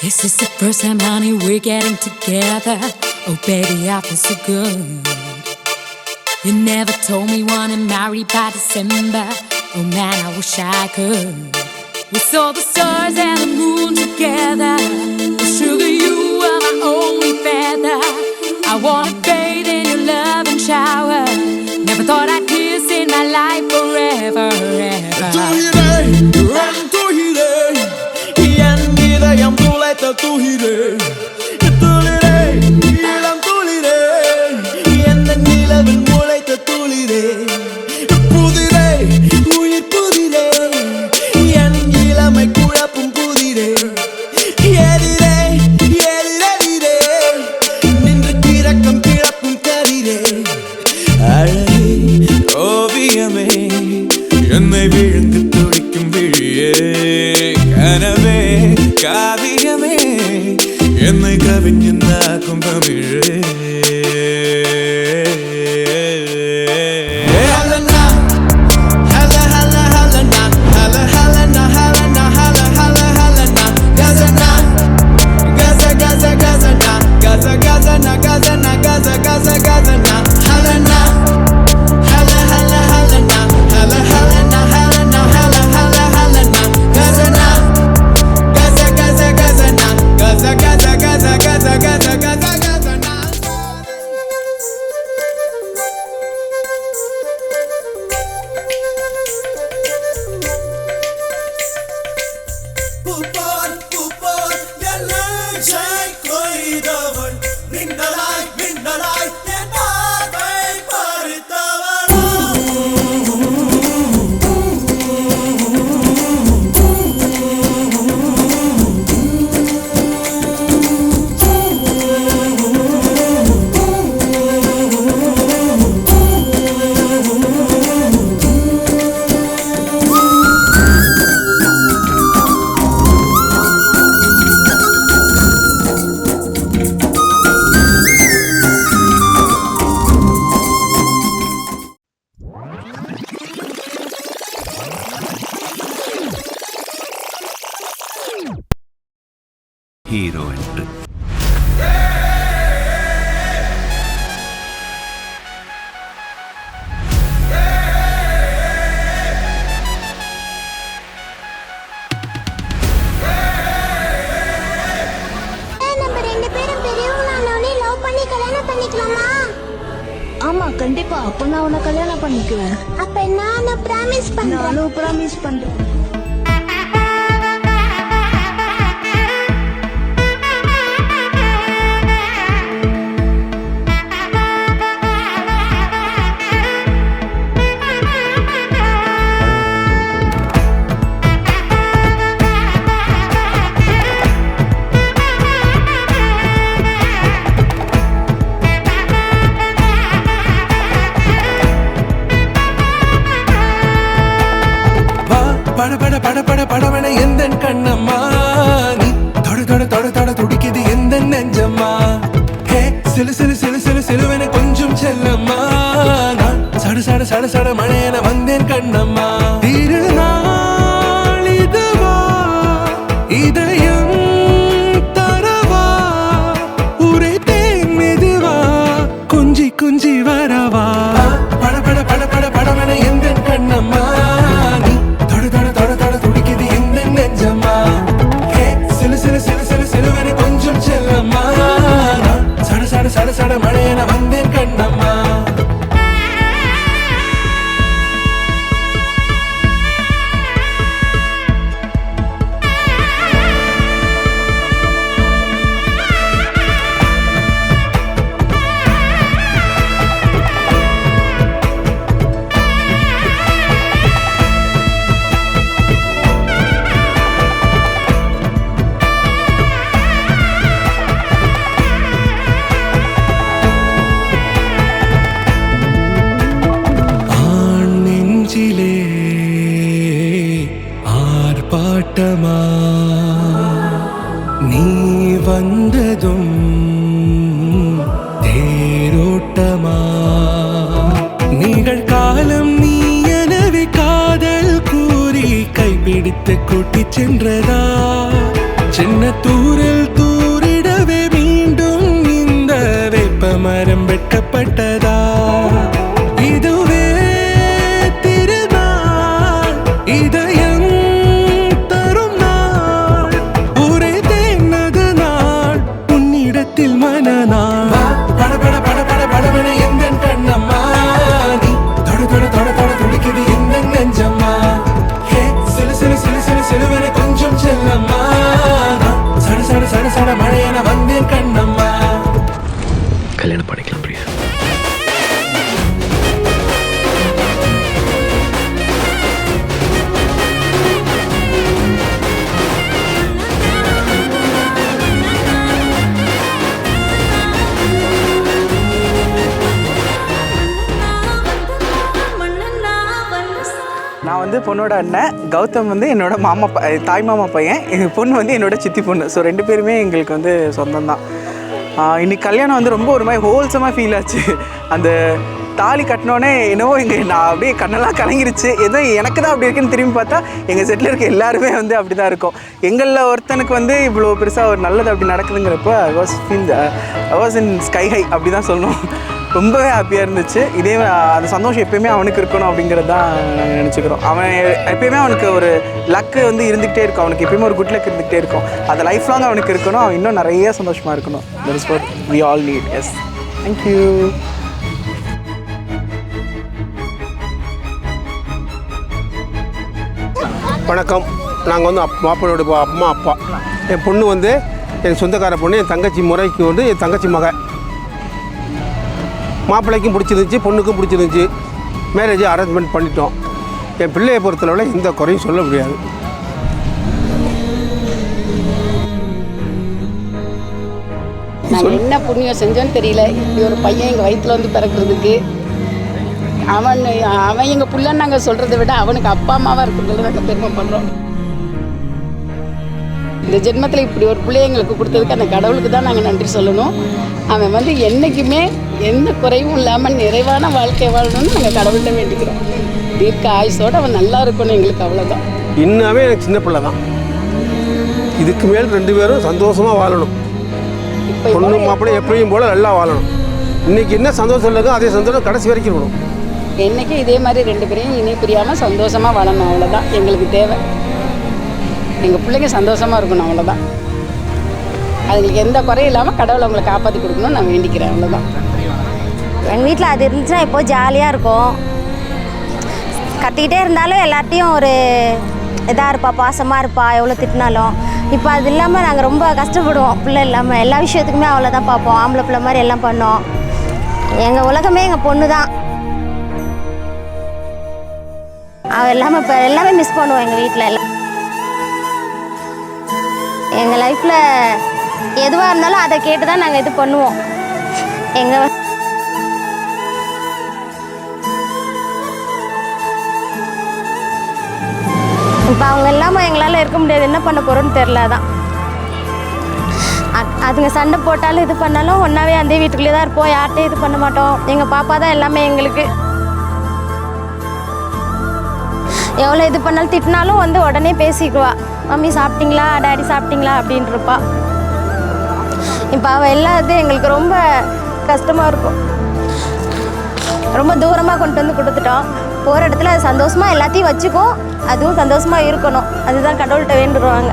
This is the first time, honey, we're getting together. Oh, baby, I feel so good. You never told me wanna marry by December. Oh man, I wish I could. We saw the stars and the moon together. Oh, sugar, you are my only feather. I wanna bathe in your love and shower. Never thought I'd kiss in my life forever, ever. என்னை விழுந்து துடிக்கும் விழியே கனவே காவியமே என்னை கவிஞனாக்கும் தமிழே hero என்று ஆமா கண்டிப்பா அப்ப நான் உன்னை கல்யாணம் பண்ணிக்குவேன். அப்ப நான் பிராமிஸ் பண்றேன். நானும் பிராமிஸ் பண்றேன். படவன எந்த கண்ணம்மா நீ தொட தொட தொட தொட துடிக்குது எந்த நெஞ்சம்மா ஹே சிலு சிலு சிலு சிலு சிலுவன கொஞ்சம் செல்லம்மா நான் சட சட சட சட மழையன வந்தேன் கண்ணம்மா திருநாள் இதுவா இதயம் தரவா உரைத்தேன் மெதுவா குஞ்சி குஞ்சி வரவா பட பட பட பட படவன எந்த கண்ணம்மா சட சட மழையன வந்தேன் கண்ணம்மா ஆர்ப்பாட்டமா நீ வந்ததும் தேரோட்டமா நிகழ்காலம் நீ எனவே காதல் கூறி கைப்பிடித்து கூட்டிச் சென்றதா சின்ன தூரில் தூரிடவே மீண்டும் இந்த வேப்ப மரம் வெட்டப்பட்டதா? இதுவே திருநாள், இதயம் தரும் நாள், ஒரே தேனது நாள், உன்னிடத்தில் மனநாள். பட பட பட பட படவன எந்த கண்ணம்மா, நீ தொட தொட தொட தொட துடிக்குது எந்த நெஞ்சம்மா. ஹே சிலு சிலு சிலு சிலு சிலுவன கொஞ்சம் செல்லம்மா, சட சட சட சட மழையன வந்தேன் கண்ணம்மா. கல்யாணம் பண்ணிக்கலாம் பிரியா. நான் வந்து பொண்ணோட அண்ணன், கௌதம் வந்து என்னோட மாமா தாய் மாமா பையன், எங்கள் பொண்ணு வந்து என்னோட சித்தி பொண்ணு. ஸோ 2 பேருமே எங்களுக்கு வந்து சொந்தம் தான். இன்றைக்கி கல்யாணம் வந்து ரொம்ப ஒரு மாதிரி ஹோல்சமாக ஃபீல் ஆச்சு. அந்த தாலி கட்டினோடனே என்னவோ நான் அப்படியே கண்ணெல்லாம் கலங்கிருச்சு. ஏதோ எனக்கு தான் அப்படி இருக்குன்னு திரும்பி பார்த்தா எங்கள் செட்டில் இருக்க எல்லாருமே வந்து அப்படி தான் இருக்கும். எங்களில் ஒருத்தனுக்கு வந்து இவ்வளோ பெருசாக ஒரு நல்லது அப்படி நடக்குதுங்கிறப்ப I was in sky high அப்படி தான் சொல்லணும். ரொம்பவே ஹாப்பியாக இருந்துச்சு. இதே அந்த சந்தோஷம் எப்பயுமே அவனுக்கு இருக்கணும் அப்படிங்கிறது தான் நாங்கள் நினச்சிக்கிறோம். அவன் எப்பயுமே அவனுக்கு ஒரு லக்கு வந்து இருந்துகிட்டே இருக்கும். அவனுக்கு எப்பயுமே ஒரு குட் லக் இருந்துகிட்டே இருக்கும். அது லைஃப் லாங் அவனுக்கு இருக்கணும். அவன் இன்னும் நிறைய சந்தோஷமாக இருக்கணும். That is what we all need. Yes, thank you. வணக்கம். நாங்கள் வந்து மாப்பிள்ளையோட அம்மா அப்பா. என் பொண்ணு வந்து என் சொந்தக்கார பொண்ணு, என் தங்கச்சி முறைக்கு வந்து என் தங்கச்சி மகன். மாப்பிள்ளைக்கும் பிடிச்சிருந்துச்சி, பொண்ணுக்கும் பிடிச்சிருந்துச்சி. மேரேஜ் அரேஞ்ச்மெண்ட் பண்ணிட்டோம். என் பிள்ளையை பொறுத்தளவில் எந்த குறையும் சொல்ல முடியாது. நாங்கள் என்ன புண்ணியம் செஞ்சோன்னு தெரியல. இப்படி ஒரு பையன் எங்கள் வயிற்றில் வந்து பிறக்கிறதுக்கு. அவன் எங்கள் புள்ளன்னு நாங்கள் சொல்கிறத விட அவனுக்கு அப்பா அம்மாவாக இருக்கிறதுல நாங்கள் பெருமைப்படுறோம். இந்த ஜென்மத்தில் இப்படி ஒரு பிள்ளைய எங்களுக்கு கொடுத்ததுக்கு அந்த கடவுளுக்கு தான் நாங்கள் நன்றி சொல்லணும். அவன் வந்து என்றைக்குமே எந்த குறைவும் இல்லாமல் நிறைவான வாழ்க்கை வாழணும்னு நாங்கள் கடவுள்கிட்ட வேண்டிக்கிறோம். தீர்க்க ஆயுசோடு அவன் நல்லா இருக்கணும் எங்களுக்கு, அவ்வளோதான். இன்னமே எனக்கு சின்ன பிள்ளை தான். இதுக்கு மேல் 2 பேரும் சந்தோஷமாக வாழணும். இப்போ பொண்ணு மாப்பிள்ளை எப்பயும் போல் நல்லா வாழணும். இன்றைக்கி என்ன சந்தோஷம் இருக்கோ அதே சந்தோஷம் கடைசி வரைக்கும் இருக்கணும். என்றைக்கும் இதே மாதிரி 2 பேரையும் இணை பிரியாமல் சந்தோஷமாக வாழணும், அவ்வளோதான் எங்களுக்கு தேவை. எங்கள் பிள்ளைங்க சந்தோஷமாக இருக்கணும், அவ்வளோதான். அதுங்களுக்கு எந்த குறையும் இல்லாமல் கடவுளை அவங்களை காப்பாற்றி கொடுக்கணும்னு நான் வேண்டிக்கிறேன், அவ்வளோதான். எங்கள் வீட்டில் அது இருந்துச்சுன்னா இப்போ ஜாலியாக இருக்கும். கத்திக்கிட்டே இருந்தாலும் எல்லார்ட்டையும் ஒரு இதாக இருப்பா, பாசமாக இருப்பா, எவ்வளோ திட்டினாலும். இப்போ அது இல்லாமல் நாங்கள் ரொம்ப கஷ்டப்படுவோம். பிள்ளை இல்லாமல் எல்லா விஷயத்துக்குமே அவ்வளோ தான் பார்ப்போம். ஆம்பளை பிள்ளை மாதிரி எல்லாம் பண்ணோம். எங்கள் உலகமே எங்கள் பொண்ணு தான். அவள் இல்லாமல் இப்போ எல்லாமே மிஸ் பண்ணுவோம் எங்கள் வீட்டில். எல்லாம் எங்கள் லைஃப்பில் எதுவாக இருந்தாலும் அதை கேட்டு தான் நாங்கள் இது பண்ணுவோம். எங்கள் இப்போ அவங்க இல்லாமல் எங்களால் இருக்க முடியாது. என்ன பண்ண போகிறோன்னு தெரில. தான் அதுங்க சண்டை போட்டாலும் இது பண்ணாலும் ஒன்றாவே அந்த வீட்டுக்குள்ளே தான் இருப்போம். யார்கிட்டையும் இது பண்ண மாட்டோம். எங்கள் பாப்பா தான் எல்லாமே எங்களுக்கு. எவ்வளோ இது பண்ணாலும் திட்டினாலும் வந்து உடனே பேசிக்குவா. மம்மி சாப்பிட்டீங்களா, டாடி சாப்பிட்டீங்களா அப்படின்ட்டுருப்பா. இப்போ அவள் இல்லாதது எங்களுக்கு ரொம்ப கஷ்டமாக இருக்கும். ரொம்ப தூரமாக கொண்டு வந்து கொடுத்துட்டோம். போகிற இடத்துல அது சந்தோஷமாக எல்லாத்தையும் வச்சுக்கும். அதுவும் சந்தோஷமாக இருக்கணும். அதுதான் கடவுள்கிட்ட வேண்டுருவாங்க.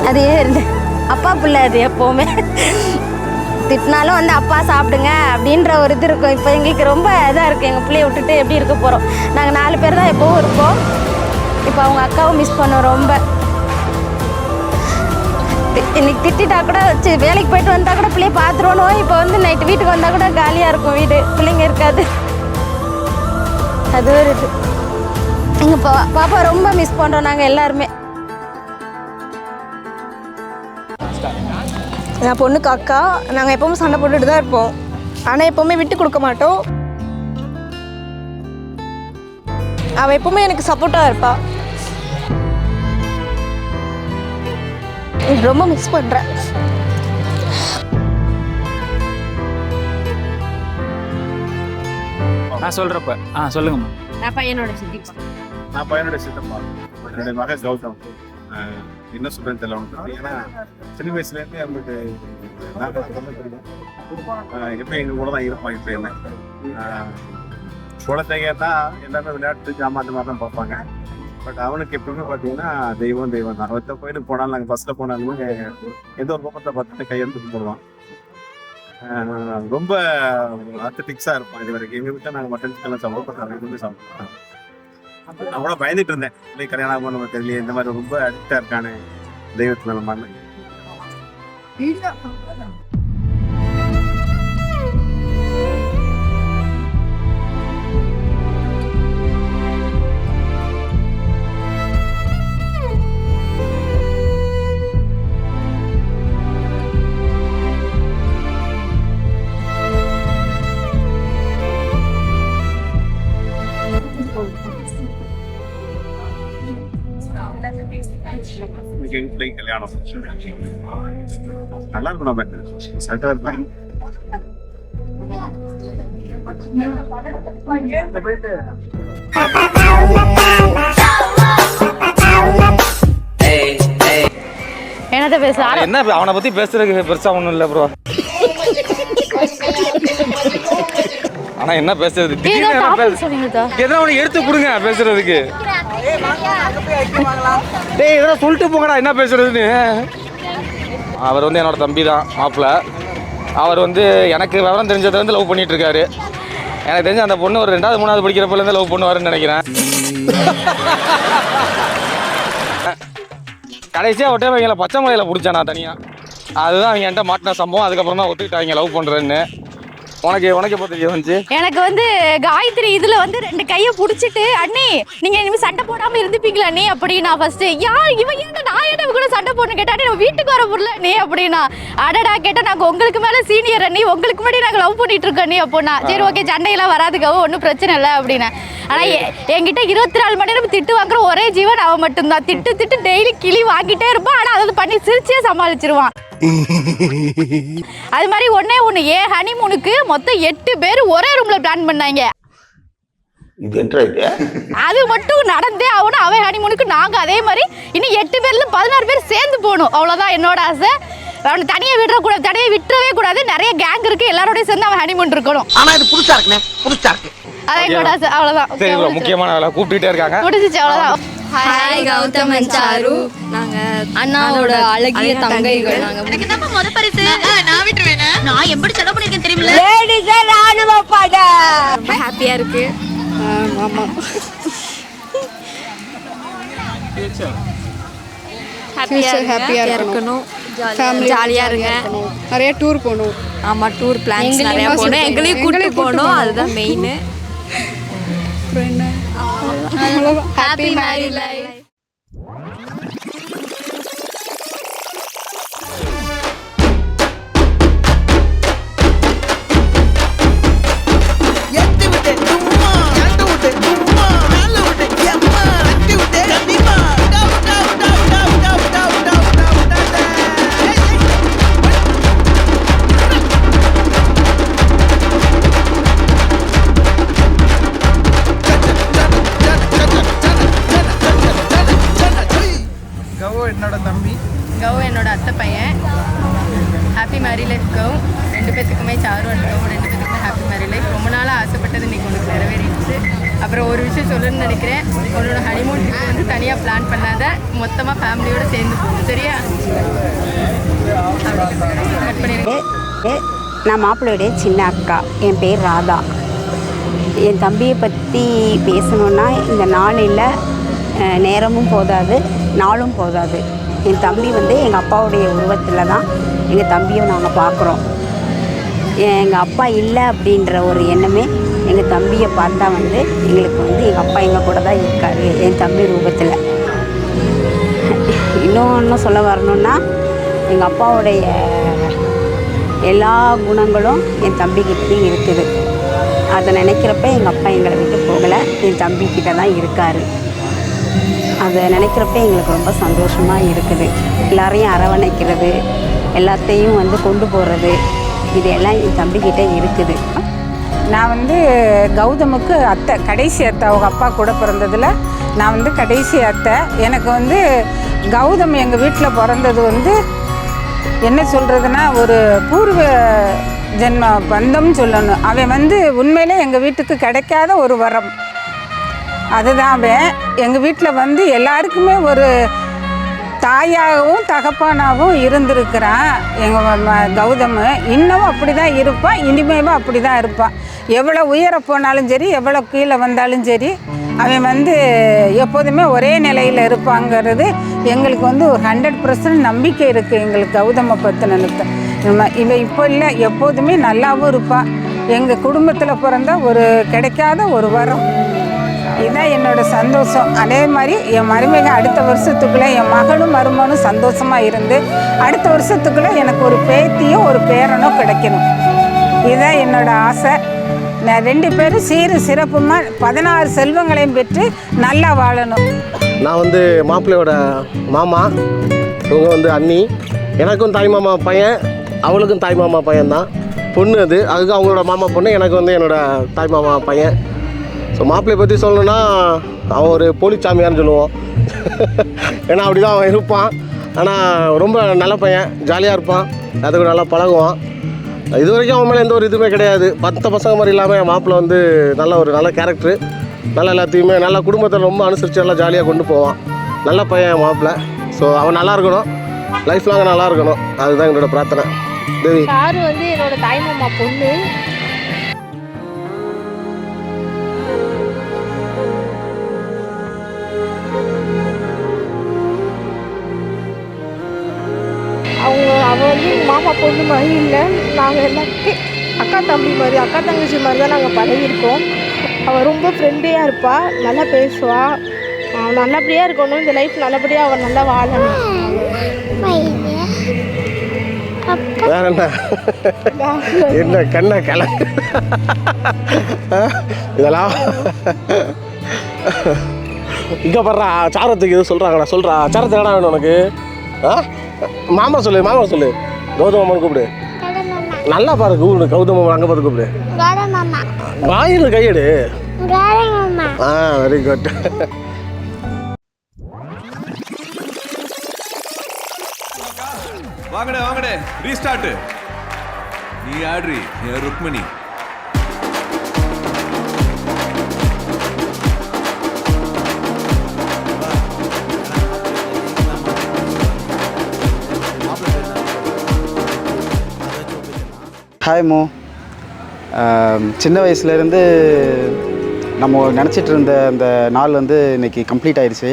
அது அப்பா பிள்ளை அது எப்போவுமே திட்டினாலும் வந்து அப்பா சாப்பிடுங்க அப்படின்ற ஒரு இது இருக்கும். இப்போ எங்களுக்கு ரொம்ப இதாக இருக்குது. எங்கள் பிள்ளைய விட்டுட்டு எப்படி இருக்க போகிறோம். நாங்கள் 4 பேர் தான் எப்போவும் இருக்கோம். இப்போ அவங்க அக்காவும் மிஸ் பண்ணோம் ரொம்ப. இன்னைக்கு திட்டா கூட வச்சு வேலைக்கு போயிட்டு வந்தால் கூட பிள்ளைய பார்த்துருவோம். இப்போ வந்து நைட்டு வீட்டுக்கு வந்தால் கூட காலியாக இருக்கும் வீடு, பிள்ளைங்க இருக்காது. அது ஒரு இது. எங்கள் பாப்பா ரொம்ப மிஸ் பண்ணுறோம் நாங்கள் எல்லாருமே. என் பொண்ணுக்கு அக்கா. நாங்கள் எப்போவும் சண்டை போட்டுட்டு தான் இருப்போம். ஆனால் எப்போவுமே விட்டு கொடுக்க மாட்டோம். அவள் எப்போவுமே எனக்கு சப்போர்ட்டாக இருப்பாள். ரொம்ப மிஸ் பண்ணுறேன். சொல்கிறப்ப சொல்லுங்கம்மா. நான் பையனோட சித்திப்பா. நான் பையனோட சித்தப்பா. என்னுடைய மகன் கௌதம். என்ன சொல்கிறேன்னு தெரியல அவனுக்கு. ஏன்னா சின்ன வயசுலேருந்தே அவங்களுக்கு நாங்கள் எப்போ எங்கள் கூட தான் இருப்பான். இப்போ என்ன குழந்தைங்கன்னா எல்லாமே விளையாட்டு ஜாமான் அந்த மாதிரி தான் பார்ப்பாங்க. பட் அவனுக்கு எப்பவுமே பார்த்தீங்கன்னா தெய்வம் தான். எந்த கோயிலுக்கு போனாலும் நாங்கள் பஸ்ஸில் போனாலுமே எந்த ஒரு பக்கத்தை பார்த்துட்டு கையெழுத்து போடுவான். ரொம்ப அத்தட்டிக்ஸாக இருப்பான். இது வரைக்கும் எங்கள் வீட்டில் நாங்கள் மட்டன் சிக்கன் சாப்பிடுவோம், எதுவுமே சாப்பிடுவோம். நான் கூட பயந்துட்டு இருந்தேன், இல்லை கல்யாணம் ஆகும் நம்ம தெரியல, இந்த மாதிரி ரொம்ப அடிக்டாக இருக்கானு தெய்வத்து மேலே மாதிரி. கல்யாணம் நல்லா இருக்கும். நம்ம சட்டா இருப்பேன். என்னத்த பேச என்ன அவனை பத்தி பேசுறதுக்கு பெருசா ஒண்ணும் இல்ல ப்ரோ. ஆனா என்ன பேசுறது, எதனா உனக்கு எடுத்து கொடுங்க பேசுறதுக்கு. டேய் இதெல்லாம் சொல்லிட்டு போங்கடா என்ன பேசுறதுன்னு. அவர் வந்து என்னோட தம்பி தான் மாப்பிள்ள. அவர் வந்து எனக்கு விவரம் தெரிஞ்சதுலேருந்து லவ் பண்ணிட்டு இருக்காரு. எனக்கு தெரிஞ்ச அந்த பொண்ணு ஒரு 2வது 3வது படிக்கிறப்பலேருந்து லவ் பண்ணுவாருன்னு நினைக்கிறேன். கடைசியாக ஒரு டைம் அவங்கள பச்சை மலையில் பிடிச்சேன் நான் தனியாக. அதுதான் அவங்க என்கிட்ட மாட்டின சம்பவம். அதுக்கப்புறம் தான் ஒத்துக்கிட்டாங்க லவ் பண்ணுறேன்னு. உனக்கு எப்போ தெரிய வந்துச்சு? எனக்கு வந்து காயத்ரி இதில் வந்து 2 கையை பிடிச்சிட்டு, அண்ணி நீங்கள் இனிமேல் சண்டை போடாமல் இருந்துப்பீங்களா நீ அப்படின்னா ஃபர்ஸ்ட்டு இவன் ஏன்னா நான் என்ன கூட சண்டை போடணும் கேட்டாடி நம்ம வீட்டுக்கு வர முடியல நீ அப்படின்னா. அடடா கேட்டால் நாங்கள் உங்களுக்கு மேலே சீனியர் அண்ணி, உங்களுக்கு முன்னாடி நாங்கள் லவ் பண்ணிட்டு இருக்கோம் நீ அப்படின்னா. சரி ஓகே சண்டையெல்லாம் வராதுக்காவோ ஒன்றும் பிரச்சனை இல்லை அப்படின்னா. ஆனால் என்கிட்ட 24 மணி நேரம் திட்டு வாங்குற ஒரே ஜீவன் அவன் மட்டும்தான். திட்டு டெய்லி கிளி வாங்கிட்டே இருப்பான். ஆனால் அதை பண்ணி சிரிச்சே சமாளிச்சிருவான். அது மாதிரி ஒண்ணு ஏன் ஹனிமூனுக்கு மொத்தம் 8 பேர் ஒரே ரூம்ல பிளான் பண்ணாங்க. அது மட்டும் நடந்தே ஆகணும். அவன் ஹனிமூனுக்கு நாங்க அதே மாதிரி இன்னும் 8 பேர்ல 16 பேர் சேர்ந்து போகணும். அவ்வளவுதான் என்னோட ஆசை. அவனை தனியாக விடக்கூடாது, தனியாக விட்டுறவே கூடாது. நிறைய கேங் இருக்கு, எல்லாரோடய சேர்ந்து அவன் ஹனிமூன் இருக்கணும். ஆனா இது புதுசா இருக்கு. அதான் என்னோட ஆசை. அவ்வளவுதான். சரி முக்கியமான வேலை கூப்பிட்டுட்டே இருக்காங்க. முடிஞ்சிச்சு அவ்வளவுதான். Hi Gautham and Charu. நாங்க அண்ணாவோட அழகிய தங்கைகள். நாங்க எனக்கு நம்ம முத பரிசு நான் விட்டுவேனா? நான் எப்படி செலவு பண்ணிருக்கேன் தெரியுமில்ல? லேடிஸ் ராணுவ பட. ரொம்ப ஹாப்பியா இருக்கு. ஆமா. ஹாப்பியா இருக்கணும். ஜாலியா இருங்க. நிறைய டூர் போகணும். ஆமா டூர் பிளான்ஸ் நிறைய போகணும். எங்களையும் கூட்டி போகணும். அதுதான் மெயின். Happy married life. என்னோட தம்பி கௌ என்னோட அத்தை பையன். Happy married life Gow. 2 பேத்துக்குமே சாரு அண்ட் கௌ 2 பேத்துக்குமே ஹாப்பி மேரி லைஃப். ரொம்ப நாளாக ஆசைப்பட்டது இன்றைக்கி உனக்கு நிறைவேறிடுச்சு. அப்புறம் ஒரு விஷயம் சொல்லணும்னு நினைக்கிறேன். உன்னோட ஹனிமூன் ட்ரிப் வந்து தனியாக பிளான் பண்ணாத, மொத்தமாக ஃபேமிலியோடு சேர்ந்து போகணும். சரியா? கட் பண்ணிடுங்க. நான் மாப்பிள்ளையுடைய சின்ன அக்கா. என் பேர் ராதா. என் தம்பியை பற்றி பேசணுன்னா இந்த நாளில் நேரமும் போதாது, நாளும் போதாது. என் தம்பி வந்து எங்கள் அப்பாவுடைய உருவத்தில் தான் எங்கள் தம்பியை நாங்கள் பார்க்குறோம். எங்கள் அப்பா இல்லை அப்படின்ற ஒரு எண்ணமே எங்கள் தம்பியை பார்த்தா வந்து எங்களுக்கு வந்து எங்கள் அப்பா எங்கள் கூட தான் இருக்கார் என் தம்பி ரூபத்தில். இன்னொன்று சொல்ல வரணுன்னா எங்கள் அப்பாவுடைய எல்லா குணங்களும் என் தம்பிக்கிட்டேயும் இருக்குது. அதை நினைக்கிறப்ப எங்கள் அப்பா எங்களை விட்டு போகலை, என் தம்பிக்கிட்ட தான் இருக்கார். அதை நினைக்கிறப்ப எங்களுக்கு ரொம்ப சந்தோஷமாக இருக்குது. எல்லாரையும் அரவணைக்கிறது, எல்லாத்தையும் வந்து கொண்டு போகிறது, இது எல்லாம் என் தம்பிக்கிட்ட இருக்குது. நான் வந்து கௌதமுக்கு அத்தை, கடைசி அத்தை. அவங்க அப்பா கூட பிறந்ததில் நான் வந்து கடைசி அத்தை. எனக்கு வந்து கௌதம் எங்கள் வீட்டில் பிறந்தது வந்து என்ன சொல்கிறதுனா ஒரு பூர்வ ஜென்ம பந்தம்னு சொல்லணும். அவன் வந்து உண்மையிலே எங்கள் வீட்டுக்கு கிடைக்காத ஒரு வரம். அதுதான் அவன் எங்கள் வீட்டில் வந்து எல்லாருக்குமே ஒரு தாயாகவும் தகப்பானாகவும் இருந்திருக்கிறான். எங்கள் கௌதம் இன்னமும் அப்படி தான் இருப்பான், இனிமேவும் அப்படி தான் இருப்பான். எவ்வளோ உயர போனாலும் சரி, எவ்வளோ கீழே வந்தாலும் சரி, அவன் வந்து எப்போதுமே ஒரே நிலையில் இருப்பாங்கிறது எங்களுக்கு வந்து ஒரு 100% நம்பிக்கை இருக்குது. எங்களுக்கு கௌதமை பற்றினனுக்கு இவன் இப்போ இல்லை, எப்போதுமே நல்லாவும் இருப்பான். எங்கள் குடும்பத்தில் பிறந்த ஒரு கிடைக்காத ஒரு வரம். இதுதான் என்னோடய சந்தோஷம். அதே மாதிரி என் மருமக அடுத்த வருஷத்துக்குள்ளே என் மகளும் மருமகனும் சந்தோஷமாக இருந்து அடுத்த வருஷத்துக்குள்ளே எனக்கு ஒரு பேத்தியும் ஒரு பேரனோ கிடைக்கணும். இதுதான் என்னோடய ஆசை. நான் 2 பேரும் சீரு சிறப்புமாக 16 செல்வங்களையும் பெற்று நல்லா வாழணும். நான் வந்து மாப்பிள்ளையோட மாமா, இவங்க வந்து அண்ணி. எனக்கும் தாய் மாமா பையன், அவளுக்கும் தாய் மாமா பையன்தான். பொண்ணு அதுக்கு அவங்களோட மாமா பொண்ணு, எனக்கு வந்து என்னோடய தாய் மாமா பையன். ஸோ மாப்பிள்ளையை பற்றி சொல்லணுன்னா அவன் ஒரு போலிச்சாமியான்னு சொல்லுவோம். ஏன்னா அப்படி தான் அவன் இருப்பான். ஆனால் ரொம்ப நல்ல பையன், ஜாலியாக இருப்பான், அதுக்கு நல்லா பழகுவான். இது வரைக்கும் அவன் மேலே எந்த ஒரு இதுவுமே கிடையாது. 10 பசங்க மாதிரி இல்லாமல் என் மாப்பிள்ளை வந்து நல்ல கேரக்டரு, நல்லா எல்லாத்தையுமே நல்லா குடும்பத்தில் ரொம்ப அனுசரித்து நல்லா ஜாலியாக கொண்டு போவான். நல்ல பையன் என் மாப்பிள்ளை. ஸோ அவன் நல்லா இருக்கணும், லைஃப் லாங் நல்லா இருக்கணும், அதுதான் என்னோட பிரார்த்தனை. தேவி சாரு வந்து என்னோட தாய்மாமா பொண்ணு. அவள் வந்து மாமா பொண்ணு மாதிரி இல்லை, நாங்கள் எல்லாருமே அக்கா தம்பி மாதிரி, அக்கா தங்கச்சி மாதிரி தான் நாங்கள் பழகிருக்கோம். அவள் ரொம்ப ஃப்ரெண்ட்லியாக இருப்பாள், நல்லா பேசுவாள். அவள் நல்லபடியாக இருக்கணும், இந்த லைஃப் நல்லபடியாக அவள் நல்லா வாழணும். வேற என்ன கண்ண கலக்கு இதெல்லாம் இங்கே படுறா. சாரத்துக்கு இது சொல்கிறாங்கடா, சொல்கிறா சாரத்துக்கு என்ன வேணும் உனக்கு? மாமா சொல்லு கௌதம் மாமான்னு கூப்பிடு. நல்லா பாரு கூப்பிடு, கௌதம் மாமா அங்கே பார்த்து கூப்பிடு. வாயில் கையெடு. Very good. வாங்கடே ரீஸ்டார்ட். நீ ஆட்ரி ருக்மணி. ஹாய் மோ. சின்ன வயசுலேருந்து நம்ம நினச்சிட்டு இருந்த அந்த நாள் வந்து இன்றைக்கி கம்ப்ளீட் ஆயிடுச்சு.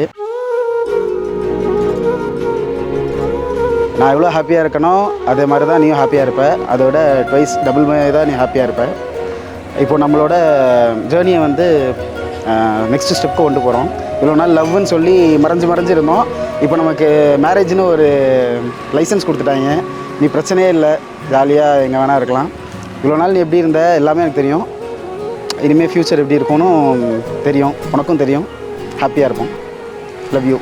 நான் எவ்வளோ ஹாப்பியாக இருக்கணும் அதே மாதிரி தான் நீயும் ஹாப்பியாக இருப்ப. அதோட ட்வைஸ் டபுள் தான் நீ ஹாப்பியாக இருப்ப. இப்போது நம்மளோட ஜேர்னியை வந்து நெக்ஸ்ட் ஸ்டெப்புக்கு கொண்டு போகிறோம். இவ்வளோ நாள் லவ்னு சொல்லி மறைஞ்சிருந்தோம். இப்போ நமக்கு மேரேஜ்னு ஒரு லைசன்ஸ் கொடுத்துட்டாங்க. நீ பிரச்சனையே இல்லை, ஜாலியாக எங்கே வேணால் இருக்கலாம். இவ்வளோ நாள் நீ எப்படி இருந்த எல்லாமே எனக்கு தெரியும். இனிமேல் ஃப்யூச்சர் எப்படி இருக்கும்னு தெரியும், உனக்கும் தெரியும். ஹாப்பியாக இருப்போம். Love you.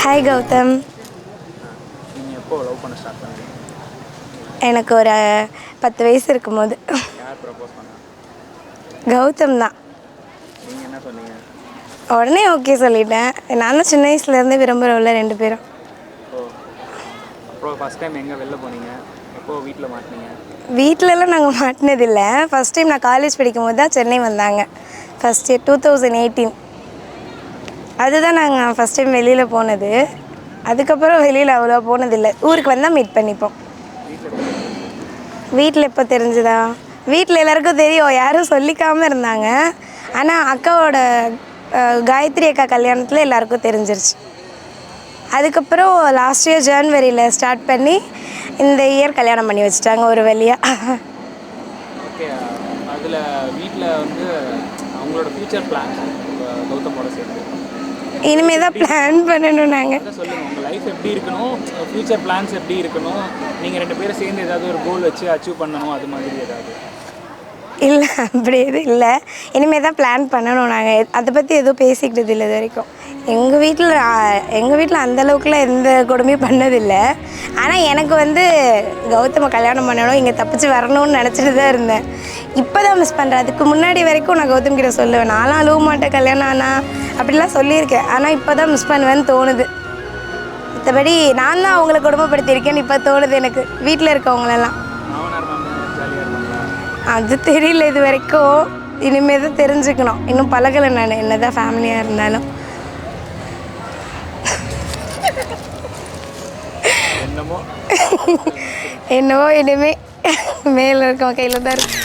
ஹாய் கௌதம். நீங்கள் எப்போ லவ் பண்ண ஸ்டார்ட் பண்ணீங்க? எனக்கு ஒரு 10 வயசு இருக்கும்போது. யார் ப்ரப்போஸ் பண்ணா? கௌதம் தான். நீங்கள் என்ன சொன்னீங்க? உடனே ஓகே சொல்லிட்டேன். நான் தான் சின்ன வயசுலேருந்தே விரும்புகிறோம்ல 2 பேரும். அப்புறம் ஃபஸ்ட் டைம் எங்கே வெளில போனீங்க? எப்போ வீட்டில் மாட்டினீங்க? வீட்டிலலாம் நாங்கள் மாட்டினதில்லை. ஃபஸ்ட் டைம் நான் காலேஜ் படிக்கும் போது தான் சென்னை வந்தாங்க. First year 2018. அதுதான் நாங்கள் ஃபஸ்ட் டைம் வெளியில் போனது. அதுக்கப்புறம் வெளியில் அவ்வளோ போனதில்லை. ஊருக்கு வந்தால் மீட் பண்ணிப்போம். வீட்டில் எப்போ தெரிஞ்சுதா? வீட்டில் எல்லாருக்கும் தெரியும், யாரும் சொல்லிக்காமல் இருந்தாங்க. ஆனால் அக்காவோட காயத்ரி அக்கா கல்யாணத்தில் எல்லாருக்கும் தெரிஞ்சிருச்சு. அதுக்கப்புறம் லாஸ்ட் இயர் ஜனவரியில் ஸ்டார்ட் பண்ணி இந்த இயர் கல்யாணம் பண்ணி வச்சுட்டாங்க ஒரு வழியாக. ஓகே. அதில் வீட்டில் வந்து அவங்களோட ஃப்யூச்சர் பிளான் கௌதமோட சேர்ந்து இனிமேல் தான் பிளான் பண்ணணும். நாங்கள் சொல்லுங்கள், உங்கள் லைஃப் எப்படி இருக்கணும், ஃப்யூச்சர் பிளான்ஸ் எப்படி இருக்கணும், நீங்கள் 2 பேரும் சேர்ந்து ஏதாவது ஒரு கோல் வச்சு அச்சீவ் பண்ணணும், அது மாதிரி ஏதாவது? இல்லை அப்படி எதுவும் இல்லை. இனிமேல் தான் பிளான் பண்ணணும். நாங்கள் அதை பற்றி எதுவும் பேசிக்கிட்டது இல்லை இது வரைக்கும். எங்கள் வீட்டில் அந்தளவுக்குலாம் எந்த கொடுமையும் பண்ணதில்லை. ஆனால் எனக்கு வந்து கௌதம கல்யாணம் பண்ணணும், இங்கே தப்பிச்சு வரணும்னு நினச்சிட்டு தான் இருந்தேன். இப்போ தான் மிஸ் பண்ணுறேன். அதுக்கு முன்னாடி வரைக்கும் நான் கௌதம் கிட்ட சொல்லுவேன், நான்லாம் அழுவ மாட்டேன் கல்யாணம் ஆனால் அப்படிலாம் சொல்லியிருக்கேன். ஆனால் இப்போ தான் மிஸ் பண்ணுவேன்னு தோணுது. மற்றபடி நான் தான் அவங்கள கொடுமைப்படுத்தியிருக்கேன்னு இப்போ தோணுது எனக்கு, வீட்டில் இருக்கவங்களெல்லாம். அது தெரியல இது வரைக்கும். இனிமேல் தான் தெரிஞ்சுக்கணும். இன்னும் பழகலை நான், என்ன தான் ஃபேமிலியாக இருந்தாலும். என்னவோ இனிமே மேலே இருக்கவன் கையில் தான் இருக்கு.